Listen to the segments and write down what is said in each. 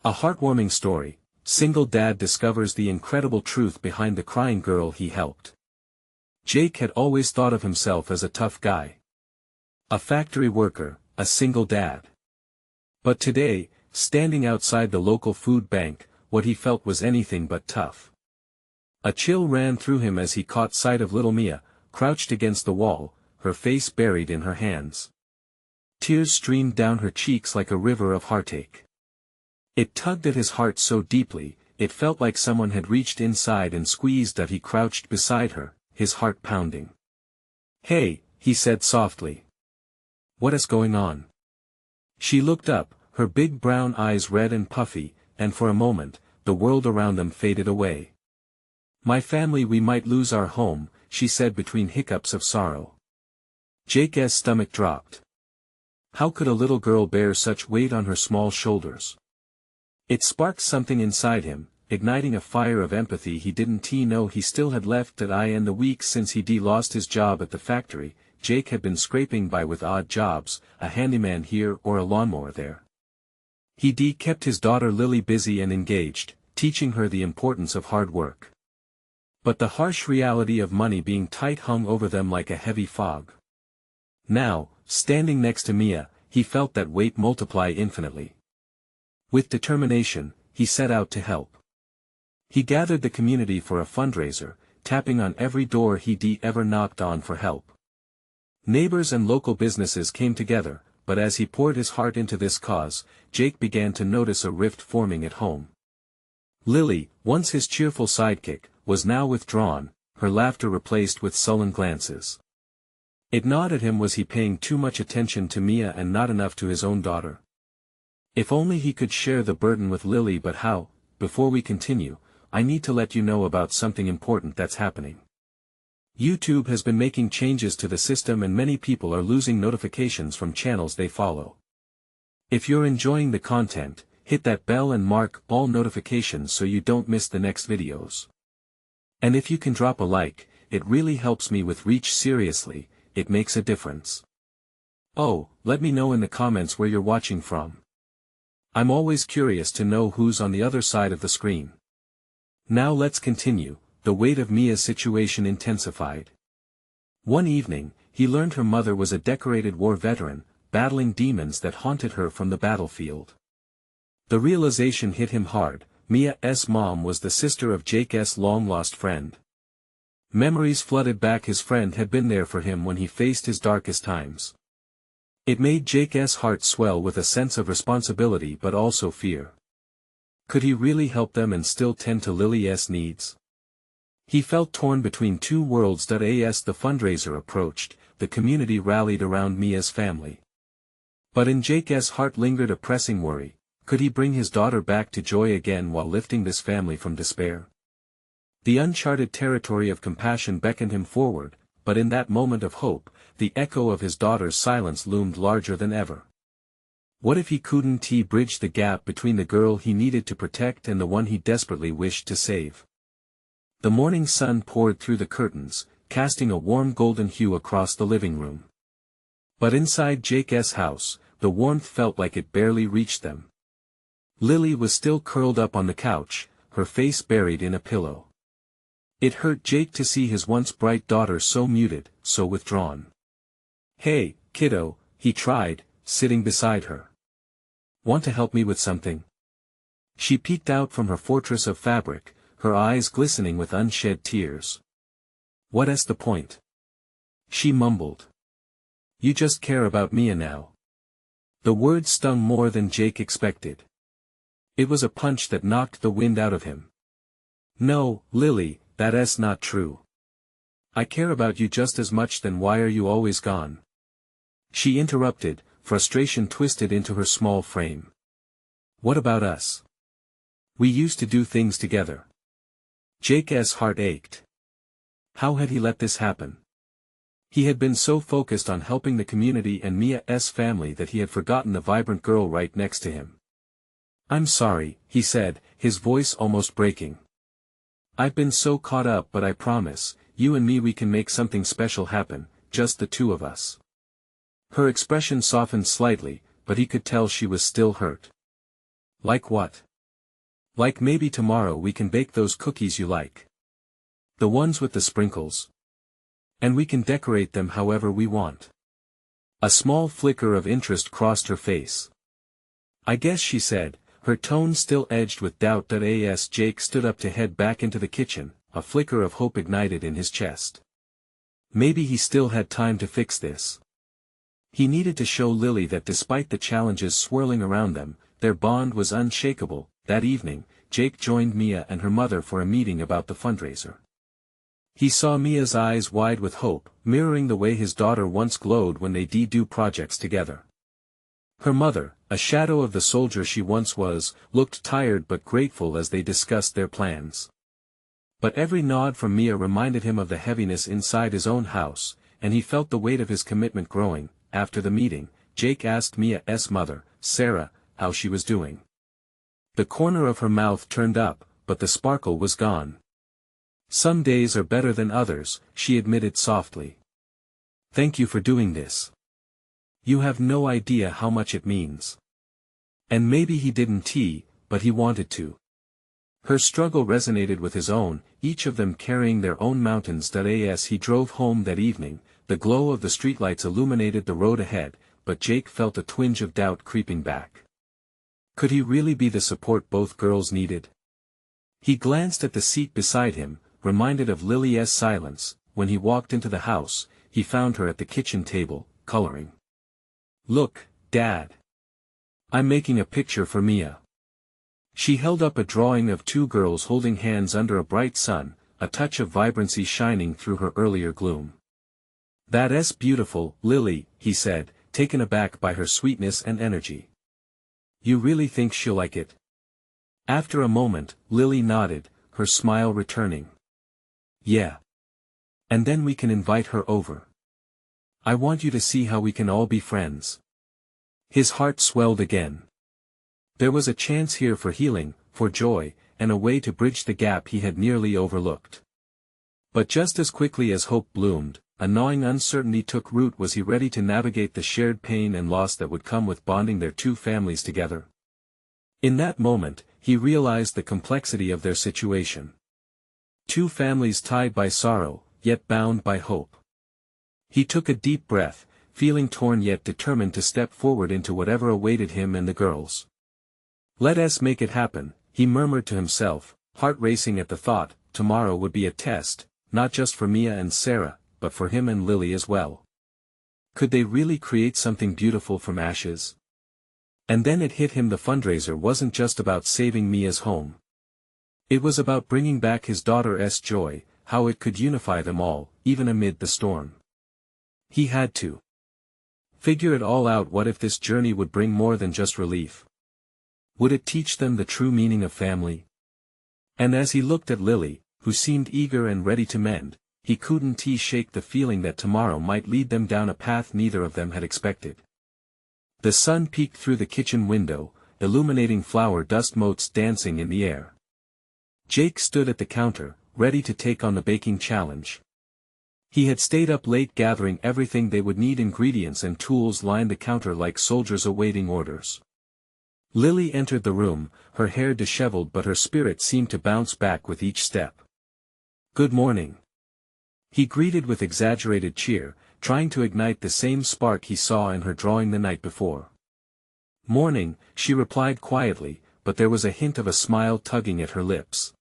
A heartwarming story. Single dad discovers the incredible truth behind the crying girl he helped. Jake had always thought of himself as a tough guy. A factory worker, a single dad. But today, standing outside the local food bank, what he felt was anything but tough. A chill ran through him as he caught sight of little Mia, crouched against the wall, her face buried in her hands. Tears streamed down her cheeks like a river of heartache. It tugged at his heart so deeply, it felt like someone had reached inside and squeezed that. He crouched beside her, his heart pounding. "Hey," he said softly. "What is going on?" She looked up, her big brown eyes red and puffy, and for a moment, the world around them faded away. "My family, we might lose our home," she said between hiccups of sorrow. Jake's stomach dropped. How could a little girl bear such weight on her small shoulders? It sparked something inside him, igniting a fire of empathy he didn't know he still had left. That in the weeks since he'd lost his job at the factory, Jake had been scraping by with odd jobs, a handyman here or a lawnmower there. He kept his daughter Lily busy and engaged, teaching her the importance of hard work. But the harsh reality of money being tight hung over them like a heavy fog. Now, standing next to Mia, he felt that weight multiply infinitely. With determination, he set out to help. He gathered the community for a fundraiser, tapping on every door he'd ever knocked on for help. Neighbors and local businesses came together, but as he poured his heart into this cause, Jake began to notice a rift forming at home. Lily, once his cheerful sidekick, was now withdrawn, her laughter replaced with sullen glances. It gnawed at him. Was he paying too much attention to Mia and not enough to his own daughter? If only he could share the burden with Lily. But how? Before we continue, I need to let you know about something important that's happening. YouTube has been making changes to the system and many people are losing notifications from channels they follow. If you're enjoying the content, hit that bell and mark all notifications so you don't miss the next videos. And if you can drop a like, it really helps me with reach. Seriously, it makes a difference. Oh, let me know in the comments where you're watching from. I'm always curious to know who's on the other side of the screen. Now let's continue. The weight of Mia's situation intensified. One evening, he learned her mother was a decorated war veteran, battling demons that haunted her from the battlefield. The realization hit him hard. Mia's mom was the sister of Jake's long-lost friend. Memories flooded back. His friend had been there for him when he faced his darkest times. It made Jake's heart swell with a sense of responsibility but also fear. Could he really help them and still tend to Lily's needs? He felt torn between two worlds. As the fundraiser approached, the community rallied around Mia's family. But in Jake's heart lingered a pressing worry. Could he bring his daughter back to joy again while lifting this family from despair? The uncharted territory of compassion beckoned him forward, but in that moment of hope, the echo of his daughter's silence loomed larger than ever. What if he couldn't bridge the gap between the girl he needed to protect and the one he desperately wished to save? The morning sun poured through the curtains, casting a warm golden hue across the living room. But inside Jake's house, the warmth felt like it barely reached them. Lily was still curled up on the couch, her face buried in a pillow. It hurt Jake to see his once bright daughter so muted, so withdrawn. "Hey, kiddo," he tried, sitting beside her. "Want to help me with something?" She peeked out from her fortress of fabric, her eyes glistening with unshed tears. "What's the point?" she mumbled. "You just care about Mia now." The words stung more than Jake expected. It was a punch that knocked the wind out of him. "No, Lily, that's not true. I care about you just as much. Then why are you always gone?" She interrupted, frustration twisted into her small frame. "What about us? We used to do things together." Jake's heart ached. How had he let this happen? He had been so focused on helping the community and Mia's family that he had forgotten the vibrant girl right next to him. "I'm sorry," he said, his voice almost breaking. "I've been so caught up, but I promise, you and me, we can make something special happen, just the two of us." Her expression softened slightly, but he could tell she was still hurt. "Like what?" Like maybe tomorrow we can bake those cookies you like. The ones with the sprinkles. And we can decorate them however we want. A small flicker of interest crossed her face. I guess, she said, her tone still edged with doubt. As Jake stood up to head back into the kitchen, a flicker of hope ignited in his chest. Maybe he still had time to fix this. He needed to show Lily that despite the challenges swirling around them, their bond was unshakable. That evening, Jake joined Mia and her mother for a meeting about the fundraiser. He saw Mia's eyes wide with hope, mirroring the way his daughter once glowed when they did do projects together. Her mother, a shadow of the soldier she once was, looked tired but grateful as they discussed their plans. But every nod from Mia reminded him of the heaviness inside his own house, and he felt the weight of his commitment growing. After the meeting, Jake asked Mia's mother, Sarah, how she was doing. The corner of her mouth turned up, but the sparkle was gone. Some days are better than others, she admitted softly. Thank you for doing this. You have no idea how much it means. And maybe he didn't, but he wanted to. Her struggle resonated with his own, each of them carrying their own mountains. As he drove home that evening, the glow of the streetlights illuminated the road ahead, but Jake felt a twinge of doubt creeping back. Could he really be the support both girls needed? He glanced at the seat beside him, reminded of Lily's silence. When he walked into the house, he found her at the kitchen table, coloring. Look, Dad. I'm making a picture for Mia. She held up a drawing of two girls holding hands under a bright sun, a touch of vibrancy shining through her earlier gloom. That's beautiful, Lily, he said, taken aback by her sweetness and energy. You really think she'll like it? After a moment, Lily nodded, her smile returning. Yeah. And then we can invite her over. I want you to see how we can all be friends. His heart swelled again. There was a chance here for healing, for joy, and a way to bridge the gap he had nearly overlooked. But just as quickly as hope bloomed, a gnawing uncertainty took root. Was he ready to navigate the shared pain and loss that would come with bonding their two families together? In that moment, he realized the complexity of their situation. Two families tied by sorrow, yet bound by hope. He took a deep breath, feeling torn yet determined to step forward into whatever awaited him and the girls. Let us make it happen, he murmured to himself, heart racing at the thought. Tomorrow would be a test, not just for Mia and Sarah, but for him and Lily as well. Could they really create something beautiful from ashes? And then it hit him: the fundraiser wasn't just about saving Mia's home. It was about bringing back his daughter's joy, how it could unify them all, even amid the storm. He had to figure it all out. What if this journey would bring more than just relief? Would it teach them the true meaning of family? And as he looked at Lily, who seemed eager and ready to mend, he couldn't shake the feeling that tomorrow might lead them down a path neither of them had expected. The sun peeked through the kitchen window, illuminating flour dust motes dancing in the air. Jake stood at the counter, ready to take on the baking challenge. He had stayed up late gathering everything they would need. Ingredients and tools lined the counter like soldiers awaiting orders. Lily entered the room, her hair disheveled, but her spirit seemed to bounce back with each step. Good morning. He greeted with exaggerated cheer, trying to ignite the same spark he saw in her drawing the night before. Morning, she replied quietly, but there was a hint of a smile tugging at her lips.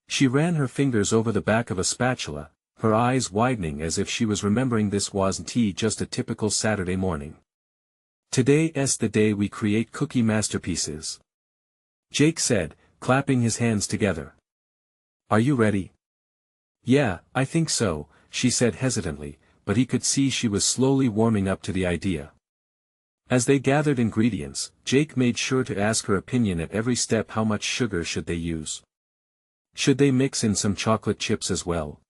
She ran her fingers over the back of a spatula, her eyes widening as if she was remembering this wasn't just a typical Saturday morning. Today's the day we create cookie masterpieces. Jake said, clapping his hands together. Are you ready? Yeah, I think so, she said hesitantly, but he could see she was slowly warming up to the idea. As they gathered ingredients, Jake made sure to ask her opinion at every step. How much sugar should they use? Should they mix in some chocolate chips as well?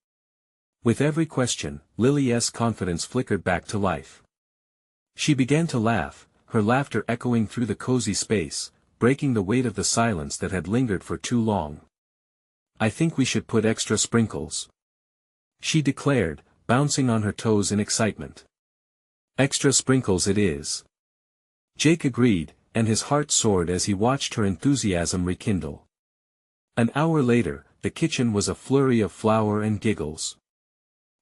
With every question, Lily's confidence flickered back to life. She began to laugh, her laughter echoing through the cozy space, breaking the weight of the silence that had lingered for too long. I think we should put extra sprinkles, she declared, bouncing on her toes in excitement. Extra sprinkles it is. Jake agreed, and his heart soared as he watched her enthusiasm rekindle. An hour later, the kitchen was a flurry of flour and giggles.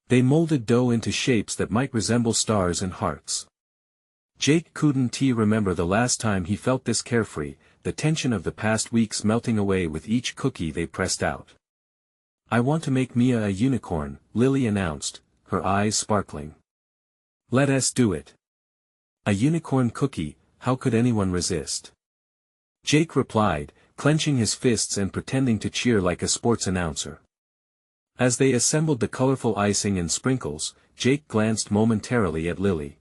They molded dough into shapes that might resemble stars and hearts. Jake couldn't remember the last time he felt this carefree, the tension of the past weeks melting away with each cookie they pressed out. "I want to make Mia a unicorn," Lily announced, her eyes sparkling. "Let us do it." "A unicorn cookie, how could anyone resist?" Jake replied, clenching his fists and pretending to cheer like a sports announcer. As they assembled the colorful icing and sprinkles, Jake glanced momentarily at Lily.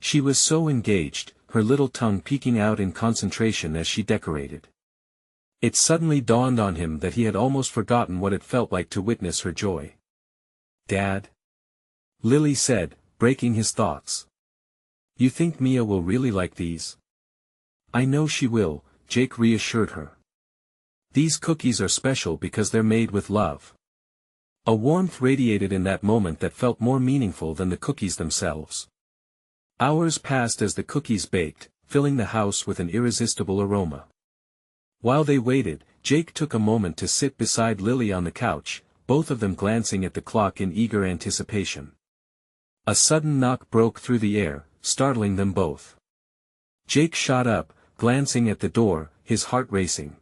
She was so engaged, her little tongue peeking out in concentration as she decorated. It suddenly dawned on him that he had almost forgotten what it felt like to witness her joy. "Dad?" Lily said, breaking his thoughts. "You think Mia will really like these?" "I know she will," Jake reassured her. "These cookies are special because they're made with love." A warmth radiated in that moment that felt more meaningful than the cookies themselves. Hours passed as the cookies baked, filling the house with an irresistible aroma. While they waited, Jake took a moment to sit beside Lily on the couch, both of them glancing at the clock in eager anticipation. A sudden knock broke through the air, startling them both. Jake shot up, glancing at the door, his heart racing.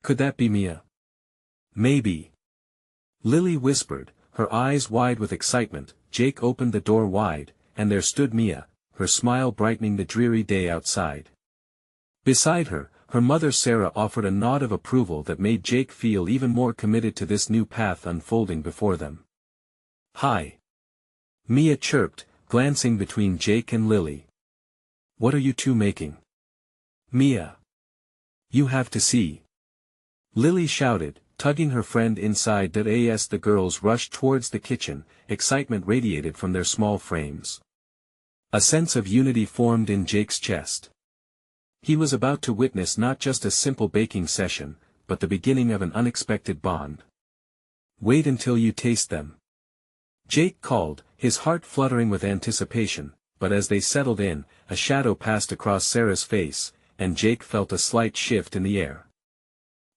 Could that be Mia? "Maybe." Lily whispered, her eyes wide with excitement. Jake opened the door wide, and there stood Mia, her smile brightening the dreary day outside. Beside her, her mother Sarah offered a nod of approval that made Jake feel even more committed to this new path unfolding before them. "Hi." Mia chirped, glancing between Jake and Lily. "What are you two making?" "Mia. You have to see." Lily shouted, tugging her friend inside. As the girls rushed towards the kitchen, excitement radiated from their small frames. A sense of unity formed in Jake's chest. He was about to witness not just a simple baking session, but the beginning of an unexpected bond. "Wait until you taste them," Jake called, his heart fluttering with anticipation, but as they settled in, a shadow passed across Sarah's face, and Jake felt a slight shift in the air.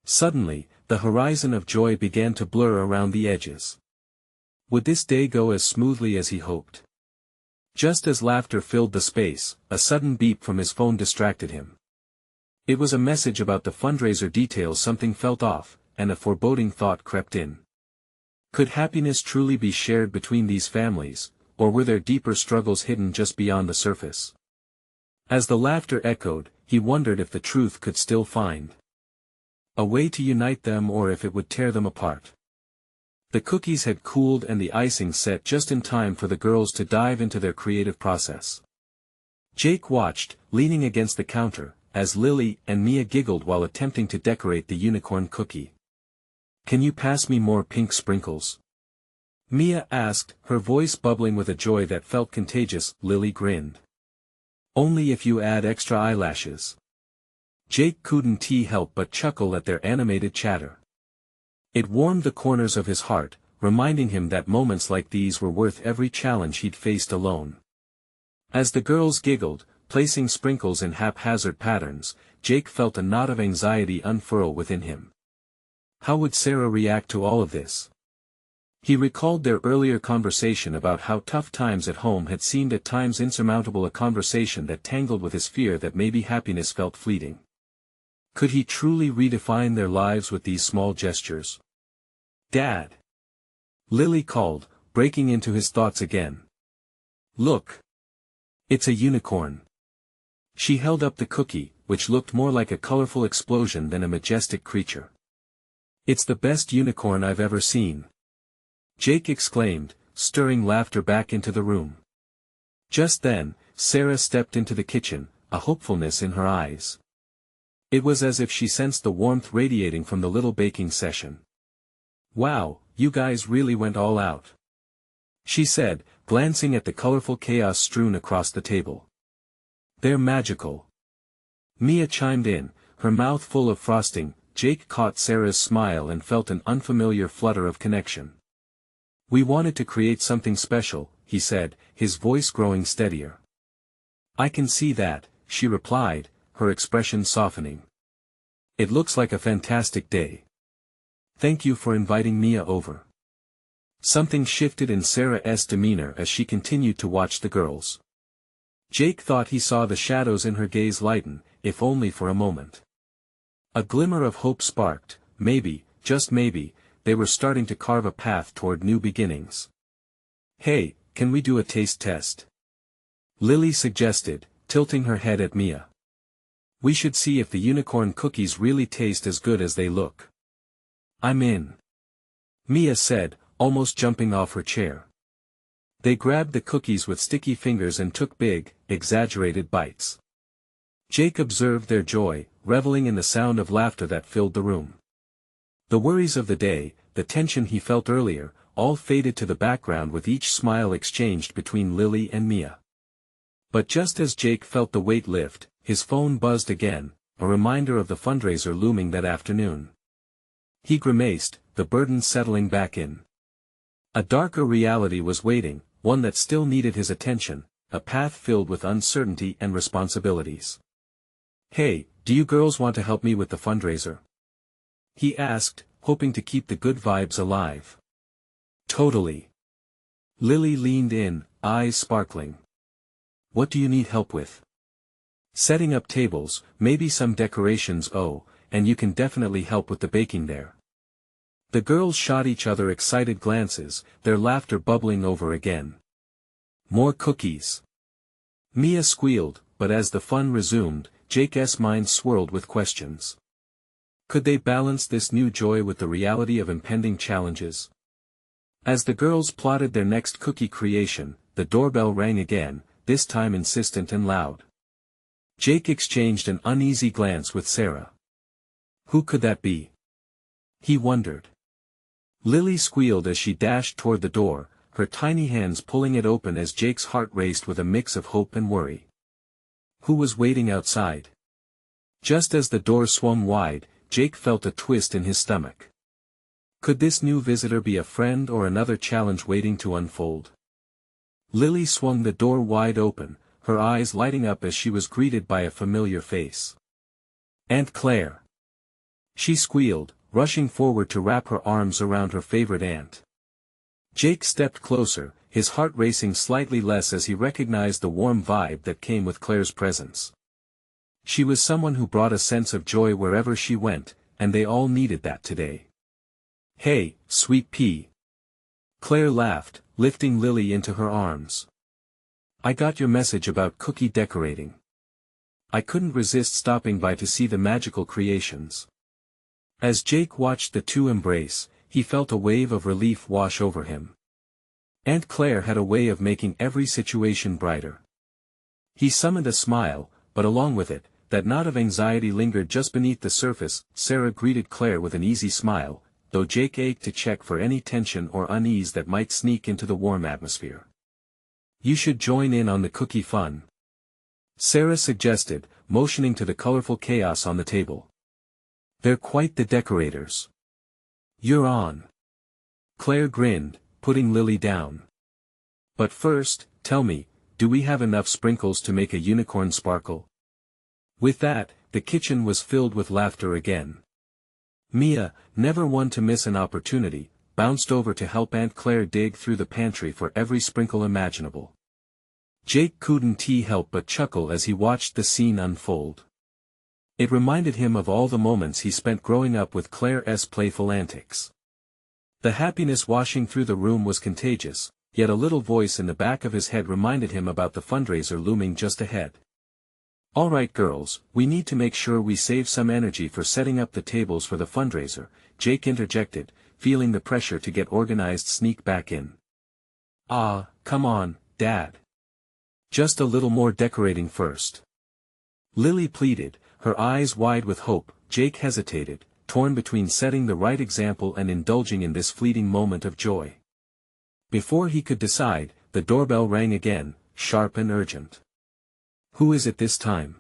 Suddenly, the horizon of joy began to blur around the edges. Would this day go as smoothly as he hoped? Just as laughter filled the space, a sudden beep from his phone distracted him. It was a message about the fundraiser details. Something felt off, and a foreboding thought crept in. Could happiness truly be shared between these families, or were there deeper struggles hidden just beyond the surface? As the laughter echoed, he wondered if the truth could still find a way to unite them or if it would tear them apart. The cookies had cooled and the icing set just in time for the girls to dive into their creative process. Jake watched, leaning against the counter, as Lily and Mia giggled while attempting to decorate the unicorn cookie. "Can you pass me more pink sprinkles?" Mia asked, her voice bubbling with a joy that felt contagious. Lily grinned. "Only if you add extra eyelashes." Jake couldn't help but chuckle at their animated chatter. It warmed the corners of his heart, reminding him that moments like these were worth every challenge he'd faced alone. As the girls giggled, placing sprinkles in haphazard patterns, Jake felt a knot of anxiety unfurl within him. How would Sarah react to all of this? He recalled their earlier conversation about how tough times at home had seemed at times insurmountable, a conversation that tangled with his fear that maybe happiness felt fleeting. Could he truly redefine their lives with these small gestures? "Dad!" Lily called, breaking into his thoughts again. "Look! It's a unicorn." She held up the cookie, which looked more like a colorful explosion than a majestic creature. "It's the best unicorn I've ever seen," Jake exclaimed, stirring laughter back into the room. Just then, Sarah stepped into the kitchen, a hopefulness in her eyes. It was as if she sensed the warmth radiating from the little baking session. "Wow, you guys really went all out," she said, glancing at the colorful chaos strewn across the table. "They're magical." Mia chimed in, her mouth full of frosting. Jake caught Sarah's smile and felt an unfamiliar flutter of connection. "We wanted to create something special," he said, his voice growing steadier. "I can see that," she replied, her expression softening. "It looks like a fantastic day." Thank you for inviting Mia over. Something shifted in Sarah's demeanor as she continued to watch the girls. Jake thought he saw the shadows in her gaze lighten, if only for a moment. A glimmer of hope sparked. Maybe, just maybe, they were starting to carve a path toward new beginnings. Hey, can we do a taste test? Lily suggested, tilting her head at Mia. We should see if the unicorn cookies really taste as good as they look. I'm in. Mia said, almost jumping off her chair. They grabbed the cookies with sticky fingers and took big, exaggerated bites. Jake observed their joy, reveling in the sound of laughter that filled the room. The worries of the day, the tension he felt earlier, all faded to the background with each smile exchanged between Lily and Mia. But just as Jake felt the weight lift, his phone buzzed again, a reminder of the fundraiser looming that afternoon. He grimaced, the burden settling back in. A darker reality was waiting, one that still needed his attention, a path filled with uncertainty and responsibilities. Hey, do you girls want to help me with the fundraiser? He asked, hoping to keep the good vibes alive. Totally. Lily leaned in, eyes sparkling. What do you need help with? Setting up tables, maybe some decorations. Oh, and you can definitely help with the baking there. The girls shot each other excited glances, their laughter bubbling over again. More cookies. Mia squealed, but as the fun resumed, Jake's mind swirled with questions. Could they balance this new joy with the reality of impending challenges? As the girls plotted their next cookie creation, the doorbell rang again, this time insistent and loud. Jake exchanged an uneasy glance with Sarah. Who could that be? He wondered. Lily squealed as she dashed toward the door, her tiny hands pulling it open as Jake's heart raced with a mix of hope and worry. Who was waiting outside? Just as the door swung wide, Jake felt a twist in his stomach. Could this new visitor be a friend or another challenge waiting to unfold? Lily swung the door wide open, her eyes lighting up as she was greeted by a familiar face. Aunt Claire. She squealed, rushing forward to wrap her arms around her favorite aunt. Jake stepped closer, his heart racing slightly less as he recognized the warm vibe that came with Claire's presence. She was someone who brought a sense of joy wherever she went, and they all needed that today. Hey, sweet pea. Claire laughed, lifting Lily into her arms. I got your message about cookie decorating. I couldn't resist stopping by to see the magical creations. As Jake watched the two embrace, he felt a wave of relief wash over him. Aunt Claire had a way of making every situation brighter. He summoned a smile, but along with it, that knot of anxiety lingered just beneath the surface. Sarah greeted Claire with an easy smile, though Jake ached to check for any tension or unease that might sneak into the warm atmosphere. You should join in on the cookie fun, Sarah suggested, motioning to the colorful chaos on the table. They're quite the decorators. You're on. Claire grinned, putting Lily down. But first, tell me, do we have enough sprinkles to make a unicorn sparkle? With that, the kitchen was filled with laughter again. Mia, never one to miss an opportunity, bounced over to help Aunt Claire dig through the pantry for every sprinkle imaginable. Jake couldn't help but chuckle as he watched the scene unfold. It reminded him of all the moments he spent growing up with Claire's playful antics. The happiness washing through the room was contagious, yet a little voice in the back of his head reminded him about the fundraiser looming just ahead. All right girls, we need to make sure we save some energy for setting up the tables for the fundraiser, Jake interjected, feeling the pressure to get organized sneak back in. Ah, come on, Dad. Just a little more decorating first. Lily pleaded, her eyes wide with hope. Jake hesitated, torn between setting the right example and indulging in this fleeting moment of joy. Before he could decide, the doorbell rang again, sharp and urgent. Who is it this time?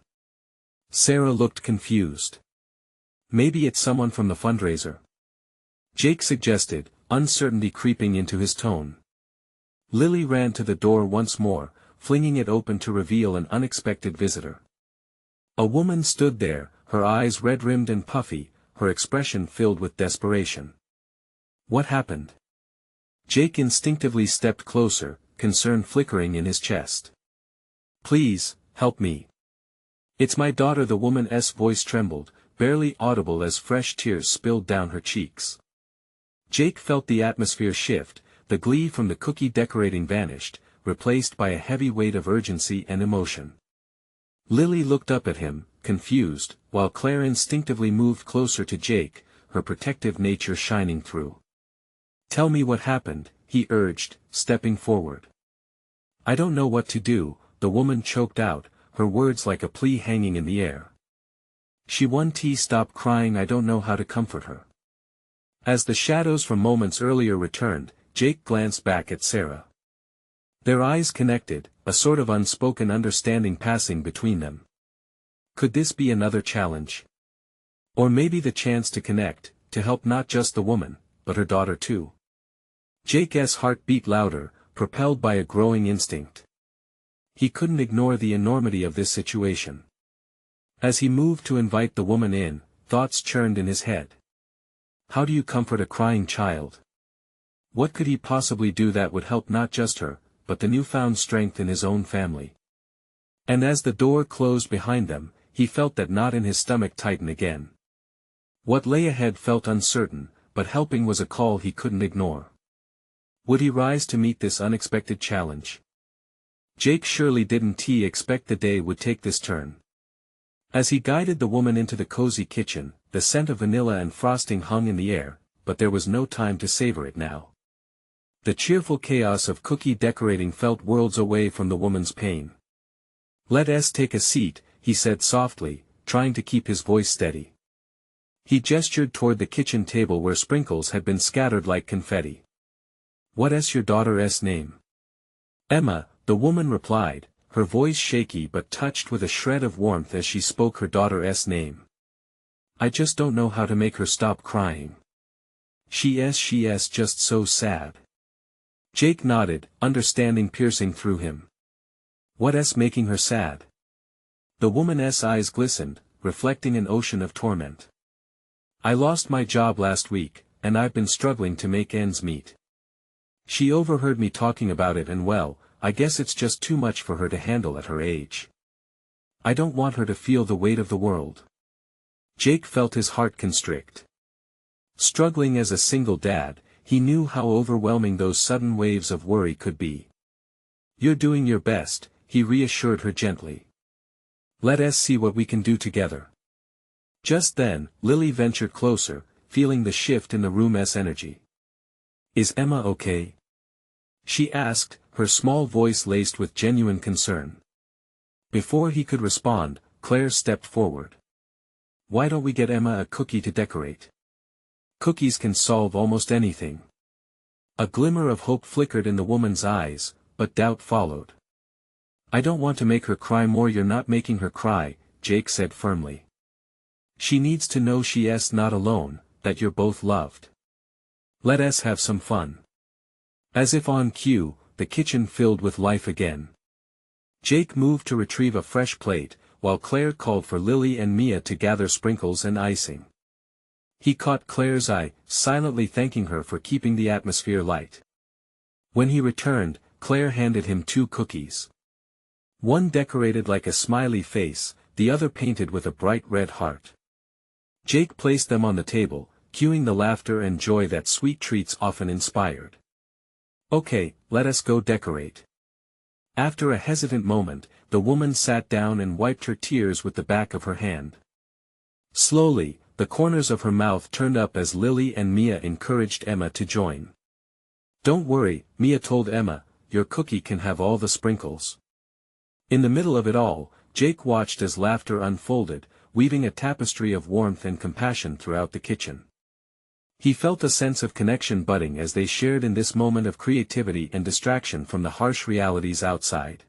Sarah looked confused. Maybe it's someone from the fundraiser. Jake suggested, uncertainty creeping into his tone. Lily ran to the door once more, flinging it open to reveal an unexpected visitor. A woman stood there, her eyes red-rimmed and puffy, her expression filled with desperation. What happened? Jake instinctively stepped closer, concern flickering in his chest. Please, help me. It's my daughter. The woman's voice trembled, barely audible as fresh tears spilled down her cheeks. Jake felt the atmosphere shift, the glee from the cookie decorating vanished, replaced by a heavy weight of urgency and emotion. Lily looked up at him, confused, while Claire instinctively moved closer to Jake, her protective nature shining through. Tell me what happened, he urged, stepping forward. I don't know what to do, the woman choked out, her words like a plea hanging in the air. Stop crying. I don't know how to comfort her. As the shadows from moments earlier returned, Jake glanced back at Sarah. Their eyes connected, a sort of unspoken understanding passing between them. Could this be another challenge? Or maybe the chance to connect, to help not just the woman, but her daughter too? Jake's heart beat louder, propelled by a growing instinct. He couldn't ignore the enormity of this situation. As he moved to invite the woman in, thoughts churned in his head. How do you comfort a crying child? What could he possibly do that would help not just her, but the newfound strength in his own family? And as the door closed behind them, he felt that knot in his stomach tighten again. What lay ahead felt uncertain, but helping was a call he couldn't ignore. Would he rise to meet this unexpected challenge? Jake surely didn't expect the day would take this turn. As he guided the woman into the cozy kitchen, the scent of vanilla and frosting hung in the air, but there was no time to savor it now. The cheerful chaos of cookie decorating felt worlds away from the woman's pain. Let's take a seat, he said softly, trying to keep his voice steady. He gestured toward the kitchen table where sprinkles had been scattered like confetti. What's your daughter's name? Emma, the woman replied, her voice shaky but touched with a shred of warmth as she spoke her daughter's name. I just don't know how to make her stop crying. She's just so sad. Jake nodded, understanding piercing through him. What's making her sad? The woman's eyes glistened, reflecting an ocean of torment. I lost my job last week, and I've been struggling to make ends meet. She overheard me talking about it and well, I guess it's just too much for her to handle at her age. I don't want her to feel the weight of the world. Jake felt his heart constrict. Struggling as a single dad, he knew how overwhelming those sudden waves of worry could be. You're doing your best, he reassured her gently. Let's see what we can do together. Just then, Lily ventured closer, feeling the shift in the room's energy. Is Emma okay? She asked, her small voice laced with genuine concern. Before he could respond, Claire stepped forward. Why don't we get Emma a cookie to decorate? Cookies can solve almost anything. A glimmer of hope flickered in the woman's eyes, but doubt followed. I don't want to make her cry more. You're not making her cry, Jake said firmly. She needs to know she's not alone, that you're both loved. Let's have some fun. As if on cue, the kitchen filled with life again. Jake moved to retrieve a fresh plate, while Claire called for Lily and Mia to gather sprinkles and icing. He caught Claire's eye, silently thanking her for keeping the atmosphere light. When he returned, Claire handed him 2 cookies. One decorated like a smiley face, the other painted with a bright red heart. Jake placed them on the table, cueing the laughter and joy that sweet treats often inspired. Okay, let us go decorate. After a hesitant moment, the woman sat down and wiped her tears with the back of her hand. Slowly, the corners of her mouth turned up as Lily and Mia encouraged Emma to join. Don't worry, Mia told Emma, your cookie can have all the sprinkles. In the middle of it all, Jake watched as laughter unfolded, weaving a tapestry of warmth and compassion throughout the kitchen. He felt a sense of connection budding as they shared in this moment of creativity and distraction from the harsh realities outside.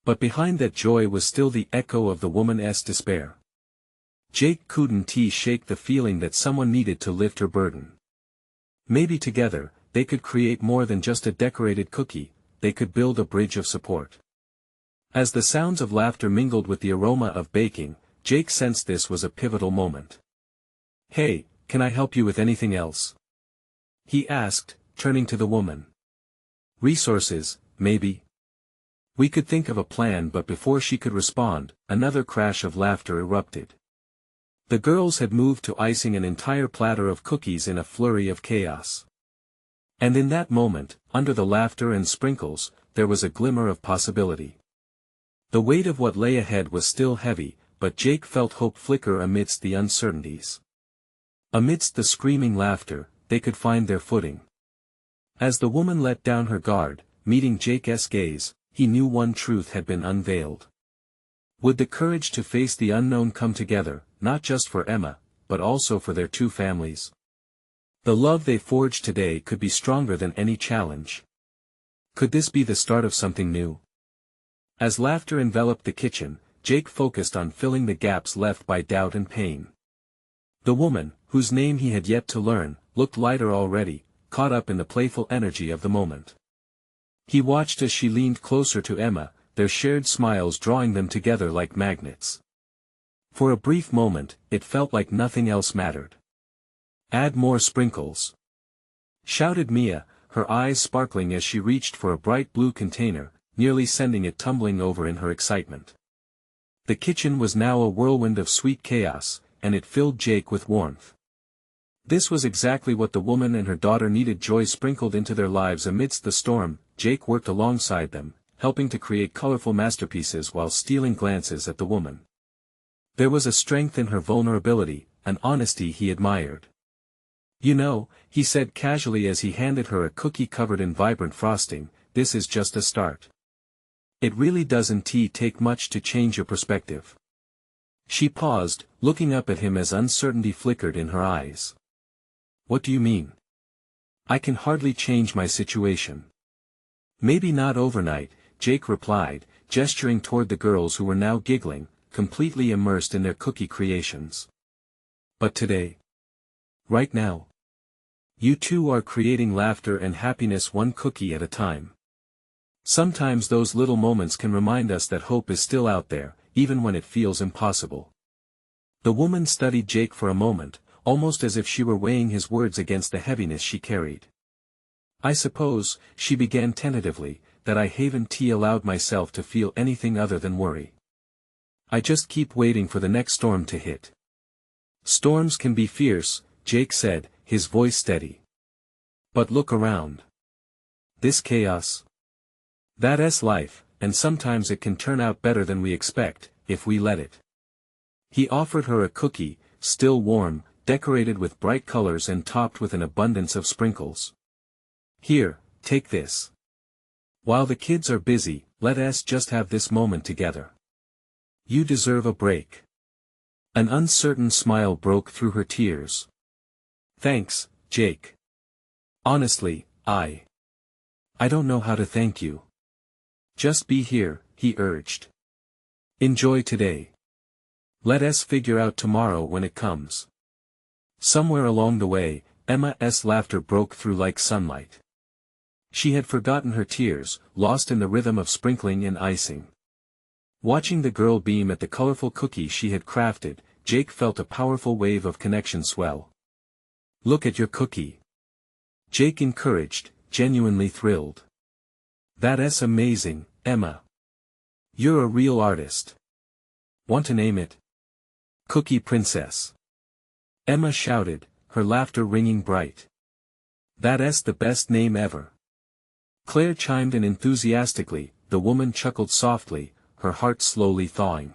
But behind that joy was still the echo of the woman's despair. Jake couldn't shake the feeling that someone needed to lift her burden. Maybe together, they could create more than just a decorated cookie, they could build a bridge of support. As the sounds of laughter mingled with the aroma of baking, Jake sensed this was a pivotal moment. Hey, can I help you with anything else? he asked, turning to the woman. Resources, maybe? We could think of a plan, but before she could respond, another crash of laughter erupted. The girls had moved to icing an entire platter of cookies in a flurry of chaos. And in that moment, under the laughter and sprinkles, there was a glimmer of possibility. The weight of what lay ahead was still heavy, but Jake felt hope flicker amidst the uncertainties. Amidst the screaming laughter, they could find their footing. As the woman let down her guard, meeting Jake's gaze, he knew one truth had been unveiled. Would the courage to face the unknown come together, not just for Emma, but also for their two families? The love they forged today could be stronger than any challenge. Could this be the start of something new? As laughter enveloped the kitchen, Jake focused on filling the gaps left by doubt and pain. The woman, whose name he had yet to learn, looked lighter already, caught up in the playful energy of the moment. He watched as she leaned closer to Emma, their shared smiles drawing them together like magnets. For a brief moment, it felt like nothing else mattered. "Add more sprinkles," shouted Mia, her eyes sparkling as she reached for a bright blue container, nearly sending it tumbling over in her excitement. The kitchen was now a whirlwind of sweet chaos, and it filled Jake with warmth. This was exactly what the woman and her daughter needed. Joy sprinkled into their lives amidst the storm. Jake worked alongside them, helping to create colorful masterpieces while stealing glances at the woman. There was a strength in her vulnerability, an honesty he admired. "You know," he said casually as he handed her a cookie covered in vibrant frosting, "this is just a start. It really doesn't take much to change your perspective." She paused, looking up at him as uncertainty flickered in her eyes. "What do you mean?" "I can hardly change my situation." "Maybe not overnight," Jake replied, gesturing toward the girls who were now giggling, completely immersed in their cookie creations. "But today? Right now? You two are creating laughter and happiness one cookie at a time. Sometimes those little moments can remind us that hope is still out there, even when it feels impossible." The woman studied Jake for a moment, almost as if she were weighing his words against the heaviness she carried. "I suppose," she began tentatively, "that I haven't allowed myself to feel anything other than worry. I just keep waiting for the next storm to hit." "Storms can be fierce," Jake said, his voice steady. "But look around. This chaos? That's life, and sometimes it can turn out better than we expect, if we let it." He offered her a cookie, still warm, decorated with bright colors and topped with an abundance of sprinkles. "Here, take this. While the kids are busy, let us just have this moment together. You deserve a break." An uncertain smile broke through her tears. "Thanks, Jake. Honestly, I don't know how to thank you." "Just be here," he urged. "Enjoy today. Let us figure out tomorrow when it comes." Somewhere along the way, Emma's laughter broke through like sunlight. She had forgotten her tears, lost in the rhythm of sprinkling and icing. Watching the girl beam at the colorful cookie she had crafted, Jake felt a powerful wave of connection swell. "Look at your cookie." Jake encouraged, genuinely thrilled. "That's amazing, Emma. You're a real artist. Want to name it?" "Cookie Princess." Emma shouted, her laughter ringing bright. "That's the best name ever." Claire chimed in enthusiastically. The woman chuckled softly, her heart slowly thawing.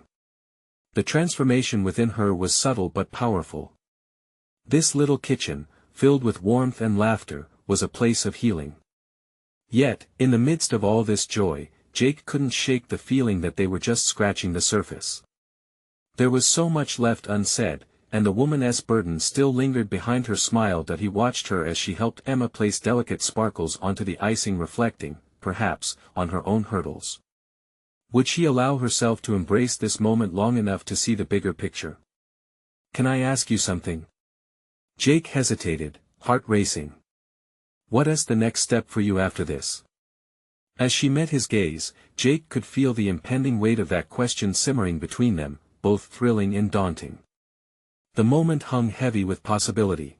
The transformation within her was subtle but powerful. This little kitchen, filled with warmth and laughter, was a place of healing. Yet, in the midst of all this joy, Jake couldn't shake the feeling that they were just scratching the surface. There was so much left unsaid, and the woman's burden still lingered behind her smile that he watched her as she helped Emma place delicate sparkles onto the icing, reflecting, perhaps, on her own hurdles. Would she allow herself to embrace this moment long enough to see the bigger picture? "Can I ask you something?" Jake hesitated, heart racing. "What's the next step for you after this?" As she met his gaze, Jake could feel the impending weight of that question simmering between them, both thrilling and daunting. The moment hung heavy with possibility.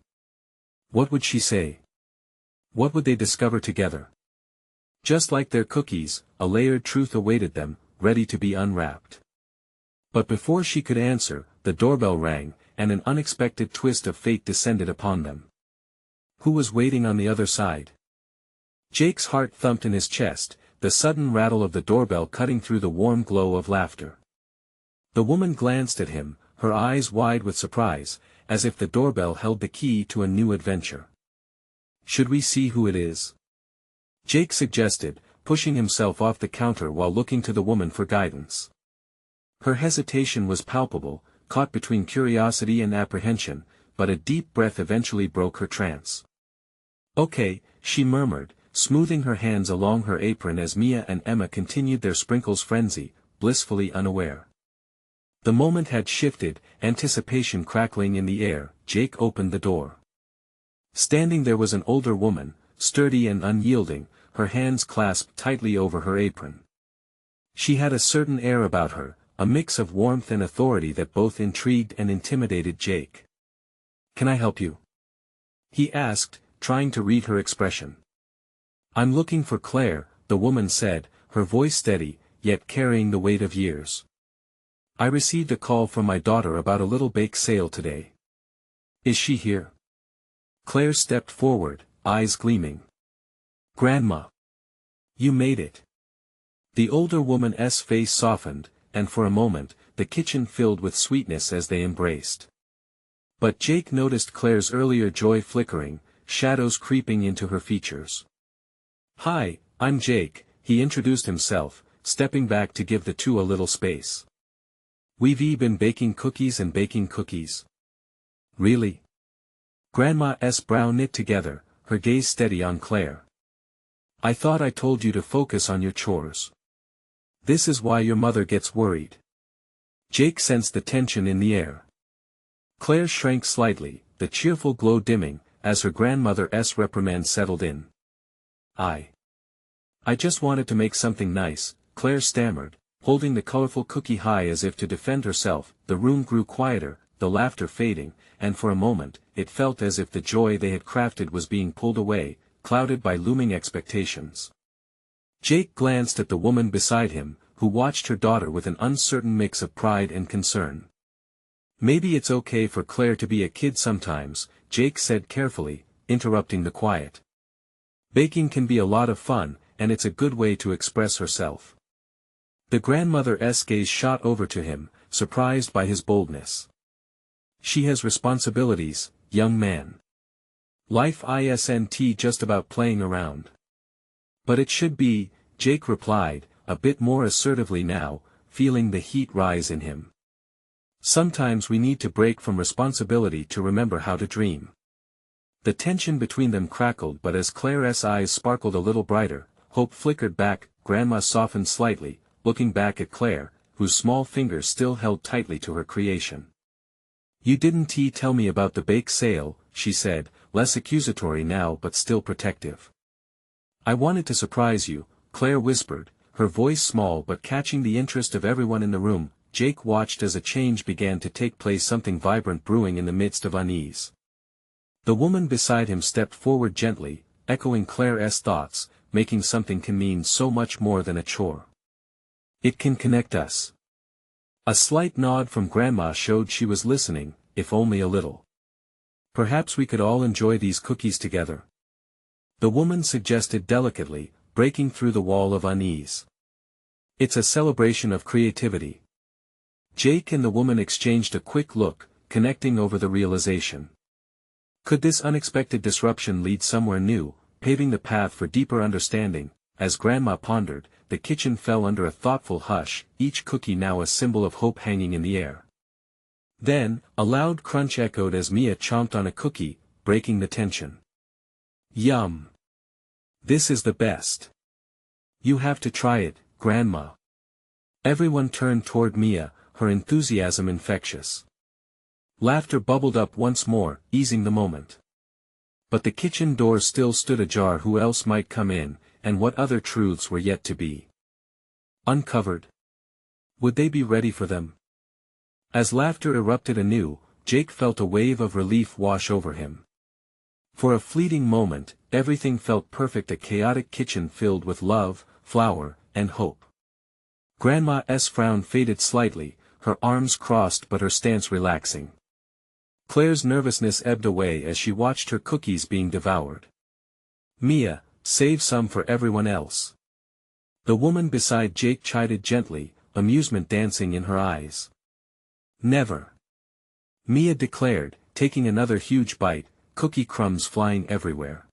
What would she say? What would they discover together? Just like their cookies, a layered truth awaited them, ready to be unwrapped. But before she could answer, the doorbell rang, and an unexpected twist of fate descended upon them. Who was waiting on the other side? Jake's heart thumped in his chest, the sudden rattle of the doorbell cutting through the warm glow of laughter. The woman glanced at him, her eyes wide with surprise, as if the doorbell held the key to a new adventure. Should we see who it is? Jake suggested, pushing himself off the counter while looking to the woman for guidance. Her hesitation was palpable, caught between curiosity and apprehension, but a deep breath eventually broke her trance. Okay, she murmured, smoothing her hands along her apron as Mia and Emma continued their sprinkles frenzy, blissfully unaware. The moment had shifted, anticipation crackling in the air. Jake opened the door. Standing there was an older woman, sturdy and unyielding, her hands clasped tightly over her apron. She had a certain air about her, a mix of warmth and authority that both intrigued and intimidated Jake. "Can I help you?" he asked, trying to read her expression. "I'm looking for Claire," the woman said, her voice steady, yet carrying the weight of years. "I received a call from my daughter about a little bake sale today. Is she here?" Claire stepped forward, eyes gleaming. "Grandma! You made it." The older woman's face softened, and for a moment, the kitchen filled with sweetness as they embraced. But Jake noticed Claire's earlier joy flickering, shadows creeping into her features. "Hi, I'm Jake," he introduced himself, stepping back to give the two a little space. "We've been baking cookies and baking cookies." "Really?" Grandma's brow knit together, her gaze steady on Claire. "I thought I told you to focus on your chores. This is why your mother gets worried." Jake sensed the tension in the air. Claire shrank slightly, the cheerful glow dimming, as her grandmother's reprimand settled in. I just wanted to make something nice," Claire stammered, holding the colorful cookie high as if to defend herself. The room grew quieter, the laughter fading, and for a moment, it felt as if the joy they had crafted was being pulled away, clouded by looming expectations. Jake glanced at the woman beside him, who watched her daughter with an uncertain mix of pride and concern. "Maybe it's okay for Claire to be a kid sometimes," Jake said carefully, interrupting the quiet. "Baking can be a lot of fun, and it's a good way to express herself." The grandmother's gaze shot over to him, surprised by his boldness. "She has responsibilities, young man. Life isn't just about playing around." "But it should be," Jake replied, a bit more assertively now, feeling the heat rise in him. "Sometimes we need to break from responsibility to remember how to dream." The tension between them crackled, but as Claire's eyes sparkled a little brighter, hope flickered back. Grandma softened slightly, looking back at Claire, whose small fingers still held tightly to her creation. "You didn't tell me about the bake sale," she said, less accusatory now but still protective. "I wanted to surprise you," Claire whispered, her voice small but catching the interest of everyone in the room. Jake watched as a change began to take place, something vibrant brewing in the midst of unease. The woman beside him stepped forward gently, echoing Claire's thoughts, making something can mean so much more than a chore. It can connect us. A slight nod from Grandma showed she was listening, if only a little. "Perhaps we could all enjoy these cookies together," the woman suggested delicately, breaking through the wall of unease. "It's a celebration of creativity." Jake and the woman exchanged a quick look, connecting over the realization. Could this unexpected disruption lead somewhere new, paving the path for deeper understanding? As Grandma pondered, the kitchen fell under a thoughtful hush, each cookie now a symbol of hope hanging in the air. Then, a loud crunch echoed as Mia chomped on a cookie, breaking the tension. "Yum! This is the best. You have to try it, Grandma." Everyone turned toward Mia, her enthusiasm infectious. Laughter bubbled up once more, easing the moment. But the kitchen door still stood ajar. Who else might come in, and what other truths were yet to be uncovered? Would they be ready for them? As laughter erupted anew, Jake felt a wave of relief wash over him. For a fleeting moment, everything felt perfect, a chaotic kitchen filled with love, flour, and hope. Grandma's frown faded slightly, her arms crossed but her stance relaxing. Claire's nervousness ebbed away as she watched her cookies being devoured. "Mia, save some for everyone else." The woman beside Jake chided gently, amusement dancing in her eyes. "Never," Mia declared, taking another huge bite, cookie crumbs flying everywhere.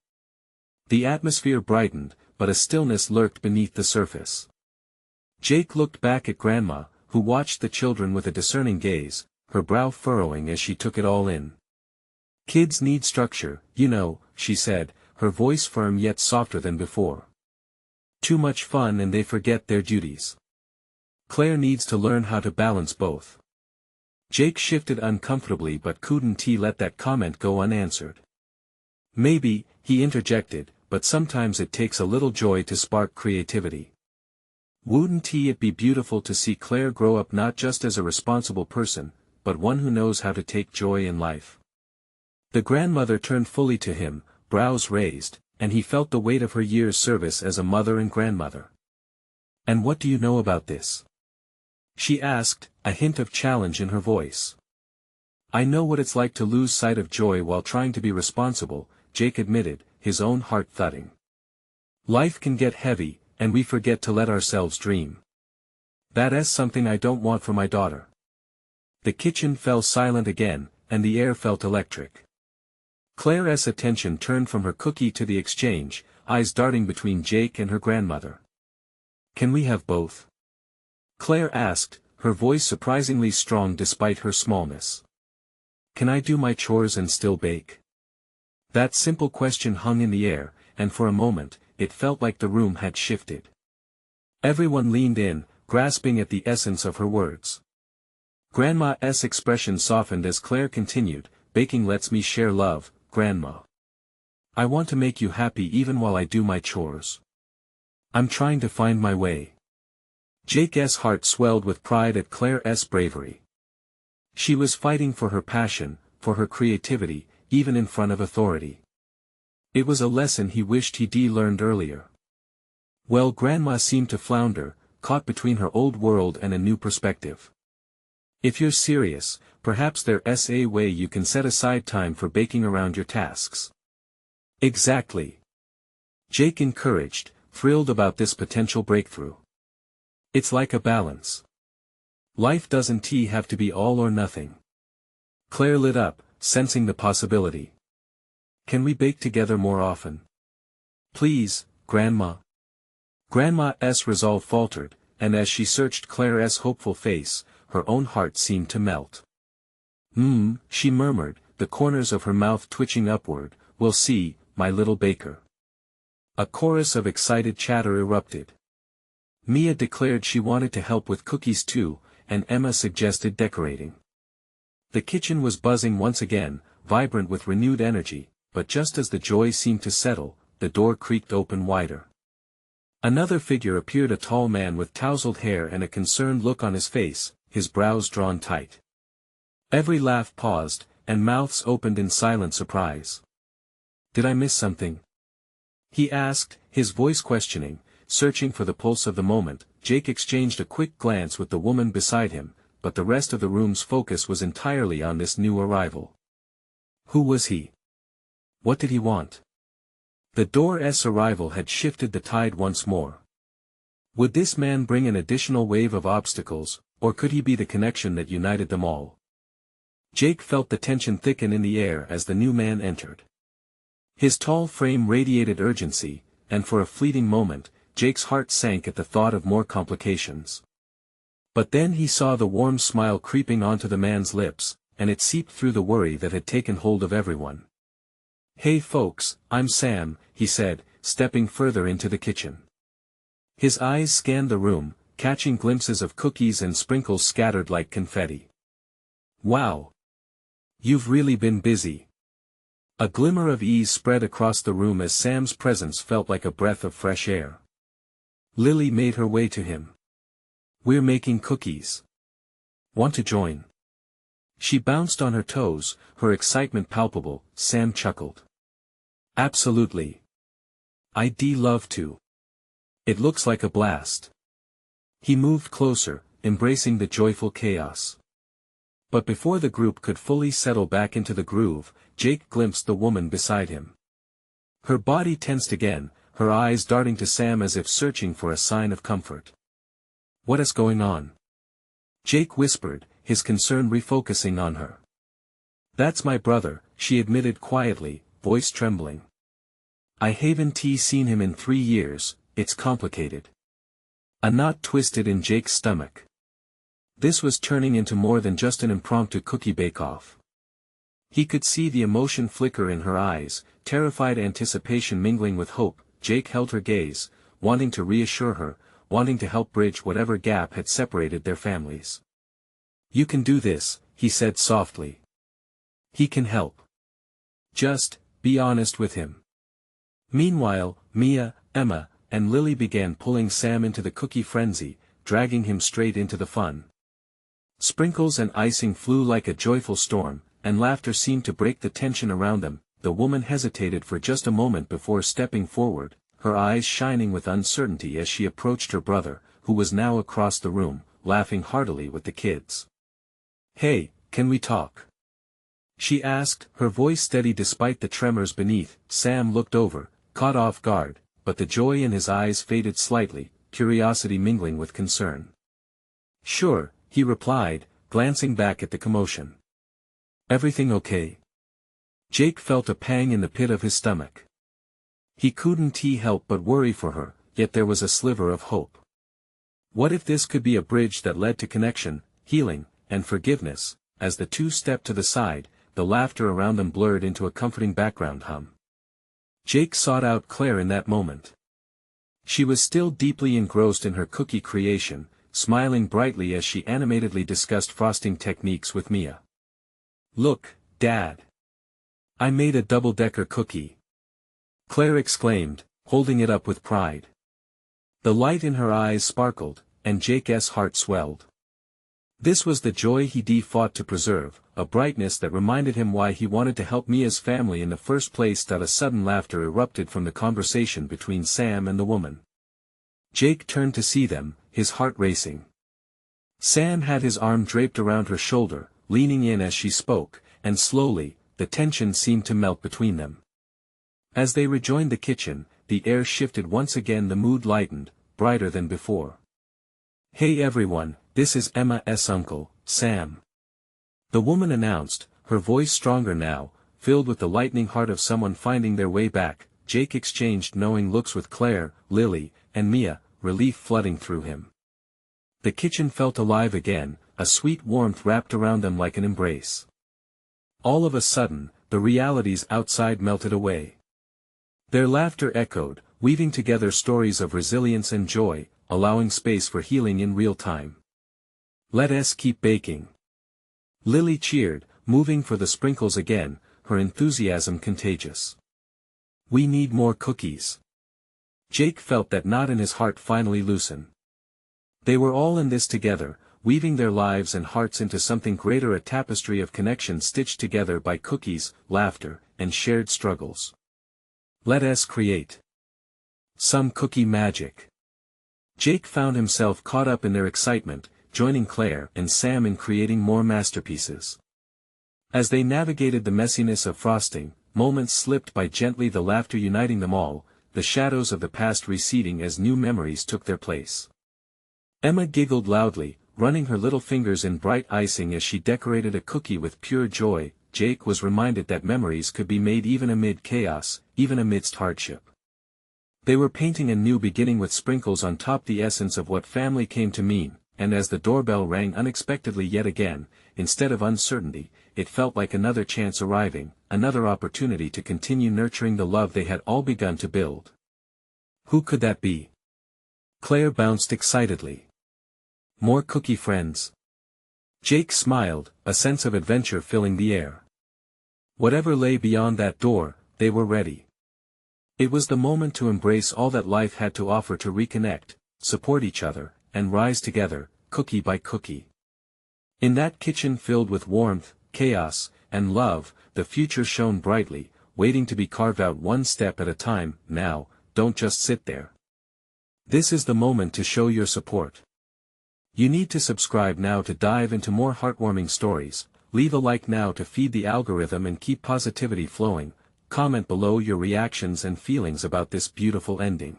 The atmosphere brightened, but a stillness lurked beneath the surface. Jake looked back at Grandma, who watched the children with a discerning gaze, her brow furrowing as she took it all in. "Kids need structure, you know," she said, her voice firm yet softer than before. "Too much fun and they forget their duties. Claire needs to learn how to balance both." Jake shifted uncomfortably but couldn't let that comment go unanswered. "Maybe," he interjected, "but sometimes it takes a little joy to spark creativity. Wouldn't it be beautiful to see Claire grow up not just as a responsible person, but one who knows how to take joy in life?" The grandmother turned fully to him, brows raised, and he felt the weight of her years' service as a mother and grandmother. "And what do you know about this?" she asked, a hint of challenge in her voice. "I know what it's like to lose sight of joy while trying to be responsible," Jake admitted, his own heart thudding. "Life can get heavy, and we forget to let ourselves dream. That's something I don't want for my daughter." The kitchen fell silent again, and the air felt electric. Claire's attention turned from her cookie to the exchange, eyes darting between Jake and her grandmother. "Can we have both?" Claire asked, her voice surprisingly strong despite her smallness. "Can I do my chores and still bake?" That simple question hung in the air, and for a moment, it felt like the room had shifted. Everyone leaned in, grasping at the essence of her words. Grandma's expression softened as Claire continued, "Baking lets me share love, Grandma. I want to make you happy even while I do my chores. I'm trying to find my way." Jake's heart swelled with pride at Claire's bravery. She was fighting for her passion, for her creativity, even in front of authority. It was a lesson he wished he'd learned earlier. Well, Grandma seemed to flounder, caught between her old world and a new perspective. "If you're serious, perhaps there's a way you can set aside time for baking around your tasks." "Exactly," Jake encouraged, thrilled about this potential breakthrough. "It's like a balance. Life doesn't have to be all or nothing." Claire lit up, sensing the possibility. "Can we bake together more often?" "Please, Grandma." Grandma's resolve faltered, and as she searched Claire's hopeful face, her own heart seemed to melt. She murmured, the corners of her mouth twitching upward, "We'll see, my little baker." A chorus of excited chatter erupted. Mia declared she wanted to help with cookies too, and Emma suggested decorating. The kitchen was buzzing once again, vibrant with renewed energy, but just as the joy seemed to settle, the door creaked open wider. Another figure appeared, a tall man with tousled hair and a concerned look on his face, his brows drawn tight. Every laugh paused, and mouths opened in silent surprise. "Did I miss something?" he asked, his voice questioning, searching for the pulse of the moment. Jake exchanged a quick glance with the woman beside him, but the rest of the room's focus was entirely on this new arrival. Who was he? What did he want? The door's arrival had shifted the tide once more. Would this man bring an additional wave of obstacles, or could he be the connection that united them all? Jake felt the tension thicken in the air as the new man entered. His tall frame radiated urgency, and for a fleeting moment, Jake's heart sank at the thought of more complications. But then he saw the warm smile creeping onto the man's lips, and it seeped through the worry that had taken hold of everyone. "Hey folks, I'm Sam," he said, stepping further into the kitchen. His eyes scanned the room, catching glimpses of cookies and sprinkles scattered like confetti. "Wow! You've really been busy." A glimmer of ease spread across the room as Sam's presence felt like a breath of fresh air. Lily made her way to him. "We're making cookies. Want to join?" She bounced on her toes, her excitement palpable. Sam chuckled. Absolutely. I'd love to. It looks like a blast. He moved closer, embracing the joyful chaos. But before the group could fully settle back into the groove, Jake glimpsed the woman beside him. Her body tensed again, her eyes darting to Sam as if searching for a sign of comfort. What is going on? Jake whispered, his concern refocusing on her. That's my brother, she admitted quietly, voice trembling. I haven't seen him in 3 years, it's complicated. A knot twisted in Jake's stomach. This was turning into more than just an impromptu cookie bake-off. He could see the emotion flicker in her eyes, terrified anticipation mingling with hope. Jake held her gaze, wanting to reassure her, wanting to help bridge whatever gap had separated their families. You can do this, he said softly. He can help. Just, be honest with him. Meanwhile, Mia, Emma, and Lily began pulling Sam into the cookie frenzy, dragging him straight into the fun. Sprinkles and icing flew like a joyful storm, and laughter seemed to break the tension around them. The woman hesitated for just a moment before stepping forward, her eyes shining with uncertainty as she approached her brother, who was now across the room, laughing heartily with the kids. Hey, can we talk? She asked, her voice steady despite the tremors beneath. Sam looked over, caught off guard, but the joy in his eyes faded slightly, curiosity mingling with concern. Sure, he replied, glancing back at the commotion. Everything okay? Jake felt a pang in the pit of his stomach. He couldn't help but worry for her, yet there was a sliver of hope. What if this could be a bridge that led to connection, healing, and forgiveness? As the two stepped to the side, the laughter around them blurred into a comforting background hum. Jake sought out Claire in that moment. She was still deeply engrossed in her cookie creation, smiling brightly as she animatedly discussed frosting techniques with Mia. Look, Dad. I made a double-decker cookie. Claire exclaimed, holding it up with pride. The light in her eyes sparkled, and Jake's heart swelled. This was the joy he fought to preserve, a brightness that reminded him why he wanted to help Mia's family in the first place. A sudden laughter erupted from the conversation between Sam and the woman. Jake turned to see them, his heart racing. Sam had his arm draped around her shoulder, leaning in as she spoke, and slowly, the tension seemed to melt between them. As they rejoined the kitchen, the air shifted once again, the mood lightened, brighter than before. Hey everyone, this is Emma's uncle, Sam. The woman announced, her voice stronger now, filled with the lightning heart of someone finding their way back. Jake exchanged knowing looks with Claire, Lily, and Mia, relief flooding through him. The kitchen felt alive again, a sweet warmth wrapped around them like an embrace. All of a sudden, the realities outside melted away. Their laughter echoed, weaving together stories of resilience and joy, allowing space for healing in real time. Let us keep baking. Lily cheered, moving for the sprinkles again, her enthusiasm contagious. We need more cookies. Jake felt that knot in his heart finally loosen. They were all in this together, weaving their lives and hearts into something greater, a tapestry of connection stitched together by cookies, laughter, and shared struggles. Let us create some cookie magic. Jake found himself caught up in their excitement, joining Claire and Sam in creating more masterpieces. As they navigated the messiness of frosting, moments slipped by gently, the laughter uniting them all, the shadows of the past receding as new memories took their place. Emma giggled loudly, running her little fingers in bright icing as she decorated a cookie with pure joy. Jake was reminded that memories could be made even amid chaos, even amidst hardship. They were painting a new beginning with sprinkles on top, the essence of what family came to mean, and as the doorbell rang unexpectedly yet again, instead of uncertainty, it felt like another chance arriving, another opportunity to continue nurturing the love they had all begun to build. Who could that be? Claire bounced excitedly. More cookie friends. Jake smiled, a sense of adventure filling the air. Whatever lay beyond that door, they were ready. It was the moment to embrace all that life had to offer, to reconnect, support each other, and rise together, cookie by cookie. In that kitchen filled with warmth, chaos, and love, the future shone brightly, waiting to be carved out one step at a time. Now, don't just sit there. This is the moment to show your support. You need to subscribe now to dive into more heartwarming stories, leave a like now to feed the algorithm and keep positivity flowing, comment below your reactions and feelings about this beautiful ending.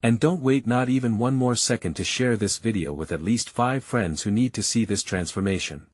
And don't wait not even one more second to share this video with at least 5 friends who need to see this transformation.